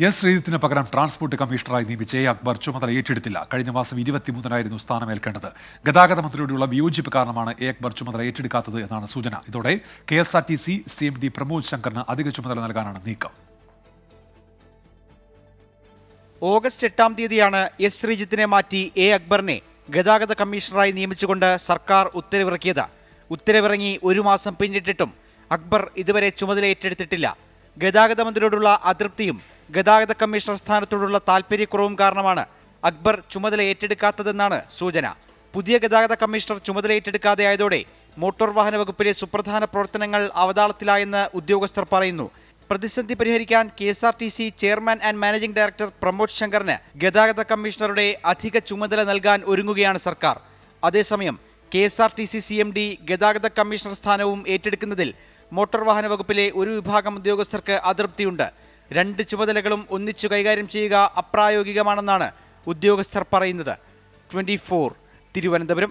S ശ്രീജിത്തിന് പകരം transport കമ്മീഷണറായി നിയമിച്ച A Akbar ചുമതല ഏറ്റെടുത്തില്ല. കഴിഞ്ഞ മാസം 23-നായിരുന്നു സ്ഥാനമേൽക്കേണ്ടത്. ഗതാഗത മന്ത്രിയോടുള്ള വിയോജിപ്പ് കാരണമാണ് എ അക്ബർ ചുമതല ഏറ്റെടുക്കാത്തത് എന്നാണ് സൂചന. ഇതോടെ KSRTC CMD പ്രമോദ് ശങ്കറിന് അധിക ചുമതല നൽകാനാണ് നീക്കം. ഓഗസ്റ്റ് 8-ാം തീയതിയാണ് എസ് ശ്രീജിത്തിനെ മാറ്റി എ അക്ബറിനെ ഗതാഗത കമ്മീഷണറായി നിയമിച്ചുകൊണ്ട് സർക്കാർ ഉത്തരവിറക്കിയത്. ഉത്തരവിറങ്ങി ഒരു മാസം പിന്നിട്ടിട്ടും അക്ബർ ഇതുവരെ ചുമതല ഏറ്റെടുത്തിട്ടില്ല. ഗതാഗത മന്ത്രിയോടുള്ള അതൃപ്തിയും ഗതാഗത കമ്മീഷണർ സ്ഥാനത്തോടുള്ള താൽപര്യക്കുറവും കാരണമാണ് അക്ബർ ചുമതല ഏറ്റെടുക്കാത്തതെന്നാണ് സൂചന. പുതിയ ഗതാഗത കമ്മീഷണർ ചുമതല ഏറ്റെടുക്കാതെയായതോടെ മോട്ടോർ വാഹന വകുപ്പിലെ സുപ്രധാന പ്രവർത്തനങ്ങൾ അവതാളത്തിലായെന്ന് ഉദ്യോഗസ്ഥർ പറയുന്നു. പ്രതിസന്ധി പരിഹരിക്കാൻ KSRTC chairman and managing director Pramod ശങ്കറിന് ഗതാഗത കമ്മീഷണറുടെ അധിക ചുമതല നൽകാൻ ഒരുങ്ങുകയാണ് സർക്കാർ. അതേസമയം KSRTC CMD ഗതാഗത കമ്മീഷണർ സ്ഥാനവും ഏറ്റെടുക്കുന്നതിൽ മോട്ടോർ വാഹന വകുപ്പിലെ ഒരു വിഭാഗം ഉദ്യോഗസ്ഥർക്ക് അതൃപ്തിയുണ്ട്. രണ്ട് ചുമതലകളും ഒന്നിച്ചു കൈകാര്യം ചെയ്യുക അപ്രായോഗികമാണെന്നാണ് ഉദ്യോഗസ്ഥർ പറയുന്നത്. 24 തിരുവനന്തപുരം.